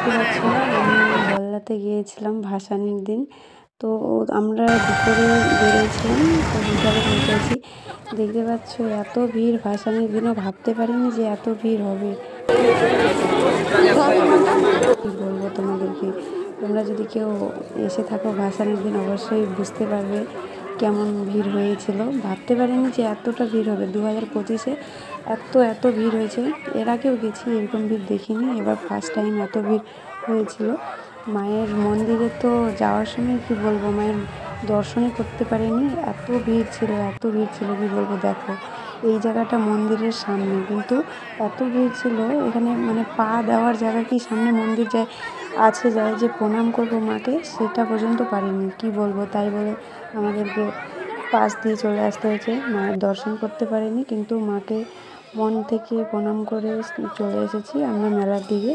দেখতে পাচ্ছ আমি বল্লাতে গিয়েছিলাম ভাসানির দিন। তো আমরা দুপুরে বেরিয়েছিলাম, তো বিকালে পৌঁছেছি। দেখতে পাচ্ছ এত ভিড়, ভাসানির দিনও ভাবতে পারিনি যে এত ভিড় হবে। কি বলবো তোমাদেরকে, তোমরা যদি কেউ এসে থাকো ভাসানির দিন অবশ্যই বুঝতে পারবে কেমন ভিড় হয়েছিল। ভাবতে পারিনি যে এতটা ভিড় হবে 2025-এ, এত ভিড় হয়েছে। এর আগেও গেছি, এরকম ভিড় দেখিনি, এবার ফার্স্ট টাইম এত ভিড় হয়েছিল। মায়ের মন্দিরে তো যাওয়ার সময় কি বলবো, মায়ের দর্শনই করতে পারিনি, এত ভিড় ছিল কি বলবো। দেখো এই জায়গাটা মন্দিরের সামনে, কিন্তু এত ভিড় ছিল এখানে, মানে পা দেওয়ার জায়গা কি সামনে মন্দির যায় যায় যে প্রণাম করবো মাকে, সেটা পর্যন্ত পারিনি, কি বলবো। তাই বলে আমাদেরকে পাশ দিয়ে চলে আসতে হয়েছে, মায়ের দর্শন করতে পারিনি, কিন্তু মাকে মন থেকে প্রণাম করে চলে এসেছি আমরা মেলার দিকে।